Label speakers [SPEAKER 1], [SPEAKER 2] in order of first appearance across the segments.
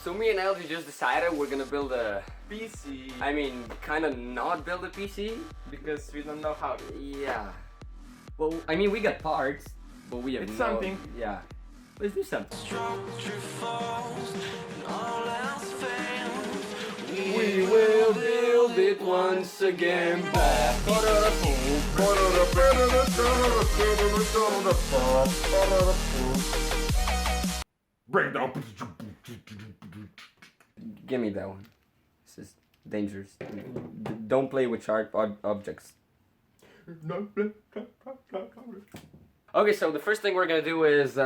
[SPEAKER 1] So me and LG just decided we're gonna build a
[SPEAKER 2] PC.
[SPEAKER 1] I mean, kind of not build a PC.
[SPEAKER 2] Because we don't know how to.
[SPEAKER 1] Yeah. Well, I mean, we got parts, but we have
[SPEAKER 2] It's
[SPEAKER 1] no.
[SPEAKER 2] something.
[SPEAKER 1] Yeah. Let's do something. We will build it once again back.
[SPEAKER 2] Break down.
[SPEAKER 1] Give me that one. This is dangerous. Don't play with sharp objects. Okay, so the first thing we're gonna do is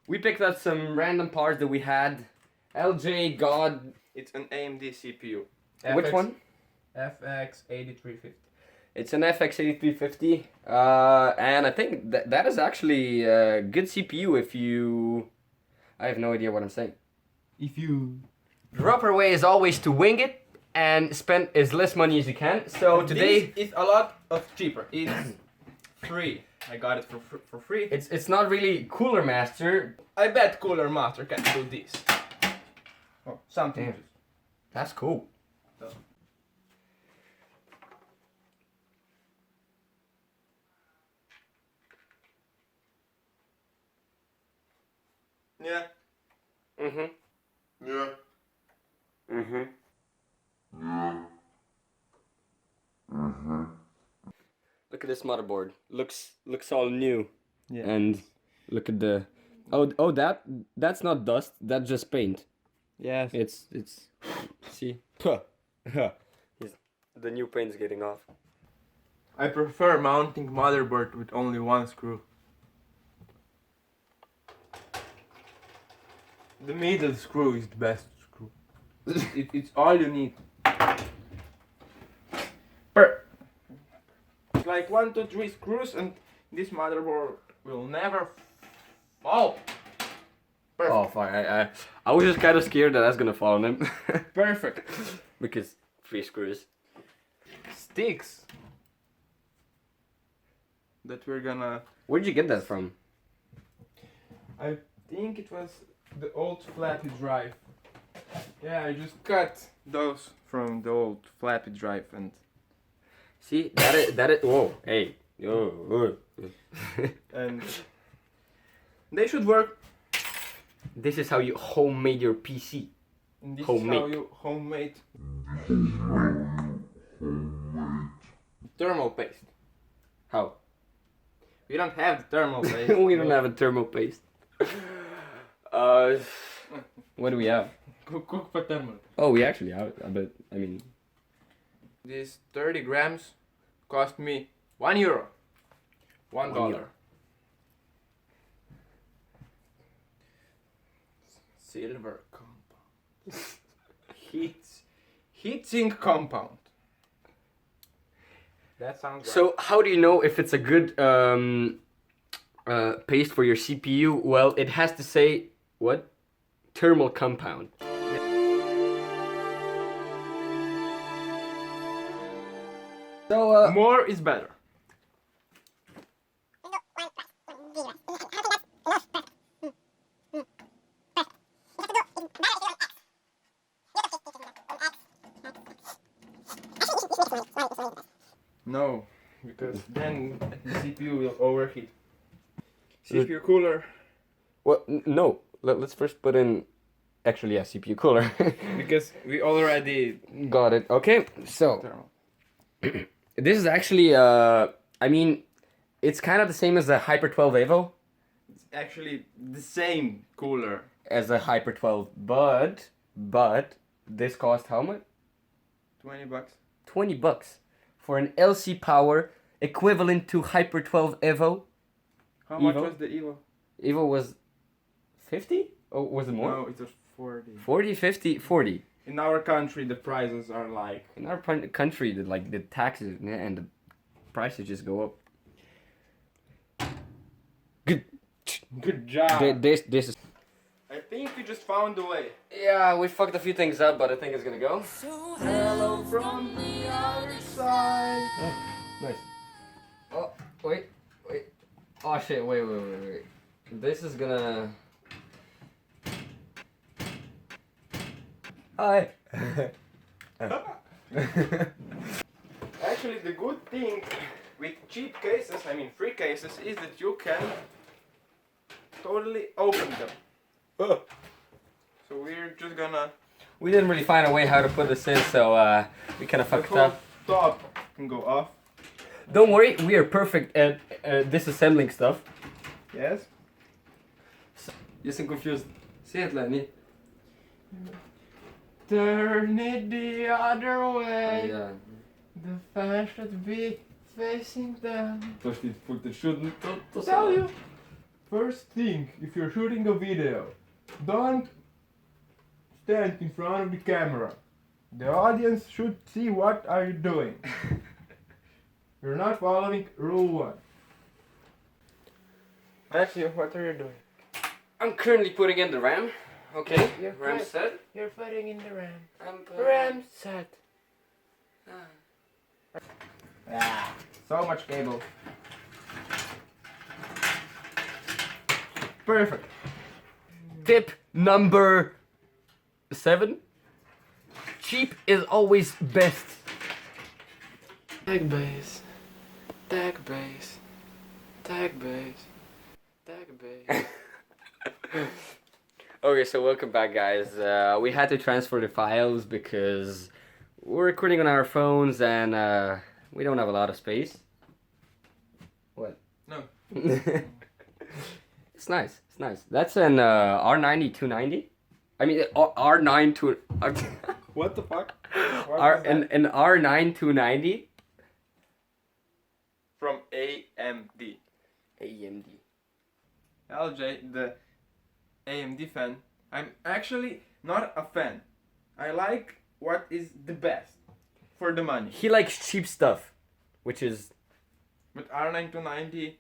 [SPEAKER 1] we picked up some random parts that we had. LJ God.
[SPEAKER 2] It's an AMD CPU.
[SPEAKER 1] Which one?
[SPEAKER 2] FX8350.
[SPEAKER 1] It's an FX8350, and I think that is actually a good CPU if you... I have no idea what I'm saying.
[SPEAKER 2] If you...
[SPEAKER 1] The proper way is always to wing it and spend as less money as you can. So today...
[SPEAKER 2] This is a lot of cheaper. It's free. I got it for free.
[SPEAKER 1] It's not really Cooler Master.
[SPEAKER 2] I bet Cooler Master can do this. Oh, something.
[SPEAKER 1] Damn. That's cool.
[SPEAKER 2] So. Yeah.
[SPEAKER 1] Mm-hmm.
[SPEAKER 2] Yeah.
[SPEAKER 1] Mm-hmm. Look at this motherboard. Looks all new.
[SPEAKER 2] Yeah.
[SPEAKER 1] And look at the... Oh, that's not dust. That's just paint.
[SPEAKER 2] Yes.
[SPEAKER 1] It's see. The new paint's getting off.
[SPEAKER 2] I prefer mounting motherboard with only one screw. The middle screw is the best screw. It's all you need. It's like 1, 2, 3 screws and this motherboard will never fall. Perfect.
[SPEAKER 1] Oh fuck! I was just kind of scared that that's gonna fall on him.
[SPEAKER 2] Perfect.
[SPEAKER 1] Because 3 screws.
[SPEAKER 2] Sticks. That we're gonna...
[SPEAKER 1] Where'd you get that from?
[SPEAKER 2] I think it was the old floppy drive. Yeah, I just cut those from the old floppy drive and...
[SPEAKER 1] See that is. Whoa! Hey! Oh.
[SPEAKER 2] and they should work.
[SPEAKER 1] This is how you homemade your PC.
[SPEAKER 2] And this
[SPEAKER 1] Homemade.
[SPEAKER 2] is how you homemade thermal paste.
[SPEAKER 1] How?
[SPEAKER 2] We don't have the thermal paste.
[SPEAKER 1] We don't have a thermal paste. What do we have?
[SPEAKER 2] Cook for thermal.
[SPEAKER 1] Oh, we actually have it. But I mean,
[SPEAKER 2] This 30 grams cost me €1. $1.
[SPEAKER 1] €1.
[SPEAKER 2] Silver compound. Heat sink compound. That sounds right.
[SPEAKER 1] so how do you know if it's a good paste for your CPU? Well, it has to say what? Thermal compound. So
[SPEAKER 2] More is better. No, because then the CPU will overheat. CPU cooler.
[SPEAKER 1] well, no. Let's first put in. Actually, yeah, CPU cooler.
[SPEAKER 2] Because we already
[SPEAKER 1] Got it. Okay, so
[SPEAKER 2] thermal.
[SPEAKER 1] this is actually I mean, it's kind of the same as the Hyper 12 Evo
[SPEAKER 2] It's actually the same cooler.
[SPEAKER 1] as a Hyper 12, but this cost how much?
[SPEAKER 2] $20.
[SPEAKER 1] $20 for an LC power equivalent to Hyper 12 Evo.
[SPEAKER 2] How much
[SPEAKER 1] Evo?
[SPEAKER 2] was the Evo?
[SPEAKER 1] Evo was 50? Oh, was it more?
[SPEAKER 2] No, it was 40.
[SPEAKER 1] 40, 50, 40.
[SPEAKER 2] In our country, the prices are like...
[SPEAKER 1] In our country, the taxes and the prices just go up.
[SPEAKER 2] Good job.
[SPEAKER 1] This is.
[SPEAKER 2] I think we just found the way.
[SPEAKER 1] Yeah, we fucked a few things up, but I think it's gonna go.
[SPEAKER 2] So hello from the other side.
[SPEAKER 1] Oh, nice. Oh, wait. Oh shit, wait. This is gonna... Hi.
[SPEAKER 2] Actually, the good thing with cheap cases, I mean free cases, is that you can totally open them.
[SPEAKER 1] Oh.
[SPEAKER 2] So we're just gonna...
[SPEAKER 1] We didn't really find a way how to put this in, so we kind of
[SPEAKER 2] The
[SPEAKER 1] fucked
[SPEAKER 2] whole
[SPEAKER 1] up.
[SPEAKER 2] top can go off.
[SPEAKER 1] Don't worry, we are perfect at disassembling stuff.
[SPEAKER 2] Yes.
[SPEAKER 1] Just I'm confused. Say it, Lenny.
[SPEAKER 2] Turn it the other way.
[SPEAKER 1] Yeah.
[SPEAKER 2] The fan should be facing down.
[SPEAKER 1] Det shouldn't.
[SPEAKER 2] Tell you. First thing, if you're shooting a video, don't stand in front of the camera. The audience should see what are you doing. You're not following rule 1. Matthew, what are you doing?
[SPEAKER 1] I'm currently putting in the RAM. Okay,
[SPEAKER 2] You're
[SPEAKER 1] RAM
[SPEAKER 2] put-
[SPEAKER 1] set.
[SPEAKER 2] You're putting in the RAM.
[SPEAKER 1] I'm
[SPEAKER 2] RAM set. So much cable. Perfect.
[SPEAKER 1] Tip number 7. Cheap is always best.
[SPEAKER 2] Tag base. Tag base. Tag base. Tag base.
[SPEAKER 1] Okay, so welcome back, guys. We had to transfer the files because we're recording on our phones and we don't have a lot of space. What?
[SPEAKER 2] No.
[SPEAKER 1] It's nice. It's nice. That's an R90 290. I mean R9 to
[SPEAKER 2] What the fuck?
[SPEAKER 1] an R9 290.
[SPEAKER 2] From AMD.
[SPEAKER 1] AMD.
[SPEAKER 2] LJ, the AMD fan. I'm actually not a fan. I like what is the best for the money.
[SPEAKER 1] He likes cheap stuff, which is
[SPEAKER 2] But R9290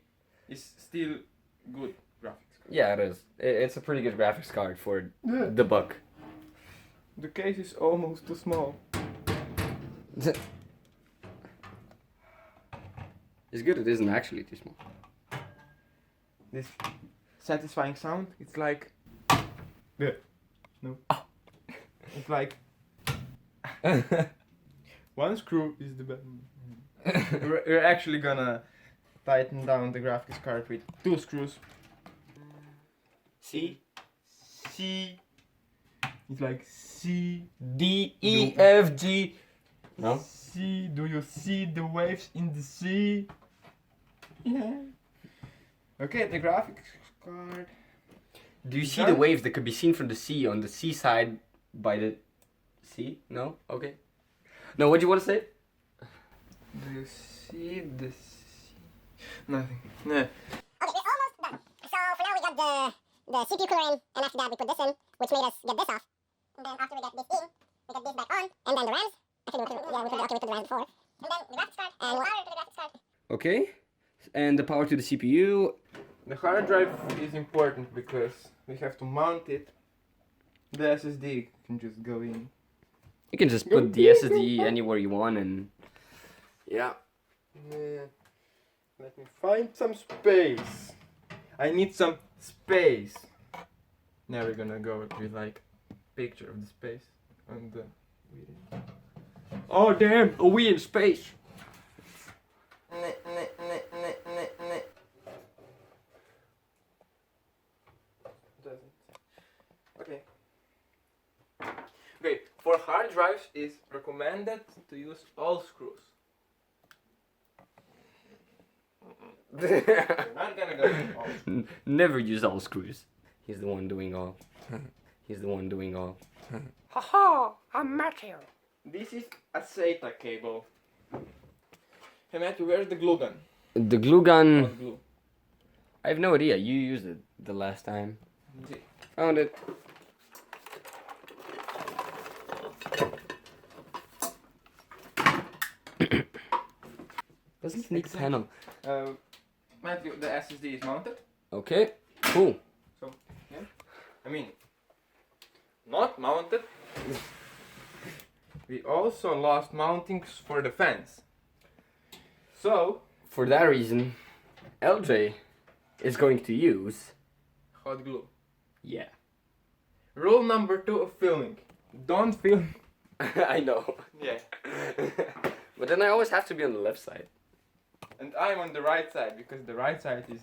[SPEAKER 2] is still good graphics.
[SPEAKER 1] yeah, it is. It's a pretty good graphics card for
[SPEAKER 2] Yeah.
[SPEAKER 1] the buck.
[SPEAKER 2] The case is almost too small.
[SPEAKER 1] It's good. It isn't actually too small.
[SPEAKER 2] This satisfying sound, it's like... Yeah. No. It's like... One screw is the best. We're actually gonna tighten down the graphics card with 2 screws.
[SPEAKER 1] C
[SPEAKER 2] C. It's like C.
[SPEAKER 1] D E F G. No.
[SPEAKER 2] C. Do you see the waves in the sea? Yeah. Okay, the graphics card.
[SPEAKER 1] Do you see the waves that could be seen from the sea on the seaside by the sea? No? Okay. No, what do you want to say?
[SPEAKER 2] Do you see the sea? Nothing. Nah.
[SPEAKER 3] Okay, we're almost done. So for now we got the CPU cooler in, and after that we put this in, which made us get this off. And then after we got this in, we got this back on, and then the RAMs. Actually, we put the RAMs before. And then the graphics card, and power to the graphics card.
[SPEAKER 1] Okay. And the power to the CPU.
[SPEAKER 2] The hard drive is important because we have to mount it. The SSD can just go in.
[SPEAKER 1] You can just put the SSD anywhere you want and yeah.
[SPEAKER 2] Let me find some space. I need some space. Now we're gonna go with like picture of the space on the.
[SPEAKER 1] Oh damn! A we in space.
[SPEAKER 2] Doesn't. Okay. Okay. For hard drives, it's recommended to use all screws. We're not gonna go with all screws.
[SPEAKER 1] Never use all screws. He's the one doing all. He's the one doing all. Haha! I'm Matthew.
[SPEAKER 2] This is a SATA cable. Hey Matthew, where's the glue gun?
[SPEAKER 1] The glue gun.
[SPEAKER 2] Hot glue.
[SPEAKER 1] I have no idea. You used it the last time. Found it. Doesn't need panel.
[SPEAKER 2] Matthew, the SSD is mounted.
[SPEAKER 1] Okay. Cool.
[SPEAKER 2] I mean, not mounted. We also lost mountings for the fans. So,
[SPEAKER 1] For that reason, LJ is going to use.
[SPEAKER 2] hot glue.
[SPEAKER 1] Yeah.
[SPEAKER 2] Rule number 2 of filming. don't film.
[SPEAKER 1] I know.
[SPEAKER 2] Yeah.
[SPEAKER 1] But then I always have to be on the left side.
[SPEAKER 2] And I'm on the right side because the right side is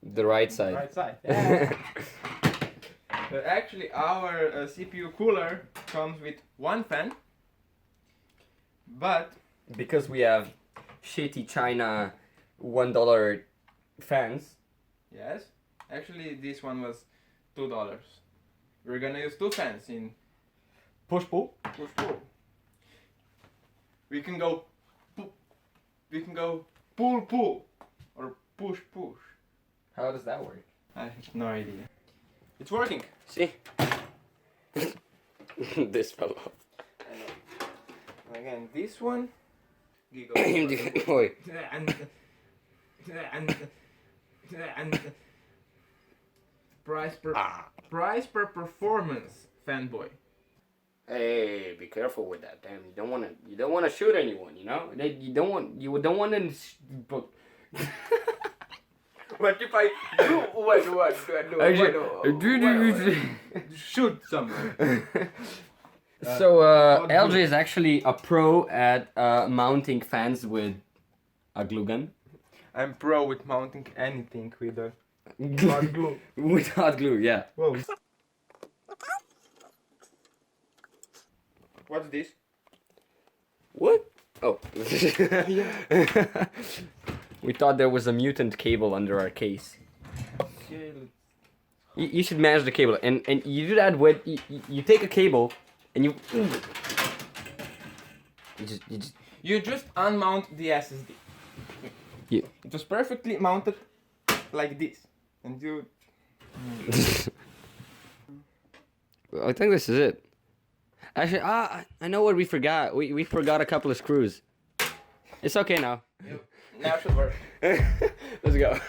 [SPEAKER 1] The right
[SPEAKER 2] the
[SPEAKER 1] side.
[SPEAKER 2] right side. Yeah. Actually, our CPU cooler comes with one fan, but
[SPEAKER 1] Because we have shitty China $1 fans.
[SPEAKER 2] yes, actually this one was $2. We're gonna use two fans in
[SPEAKER 1] Push pull.
[SPEAKER 2] push pull. We can go pull pull or push push.
[SPEAKER 1] How does that work?
[SPEAKER 2] I have no idea. It's working.
[SPEAKER 1] See? This fell off.
[SPEAKER 2] Again, this one.
[SPEAKER 1] Oi.
[SPEAKER 2] and price per
[SPEAKER 1] Ah.
[SPEAKER 2] performance, fanboy.
[SPEAKER 1] Hey, be careful with that. Damn, you don't wanna shoot anyone. You know, you don't want to. What if I do? What do I do?
[SPEAKER 2] Shoot someone.
[SPEAKER 1] So LJ is actually a pro at mounting fans with a glue gun.
[SPEAKER 2] I'm pro with mounting anything with a hot glue.
[SPEAKER 1] With hot glue, yeah.
[SPEAKER 2] Whoa. What's this?
[SPEAKER 1] What? Oh. We thought there was a mutant cable under our case. You should manage the cable, and you do that with you take a cable, and you just
[SPEAKER 2] You just unmount the SSD.
[SPEAKER 1] Yeah.
[SPEAKER 2] It was perfectly mounted like this, and you.
[SPEAKER 1] I think this is it. Actually, I know what we forgot. We forgot a couple of screws. It's okay now.
[SPEAKER 2] Now it should work.
[SPEAKER 1] Let's go.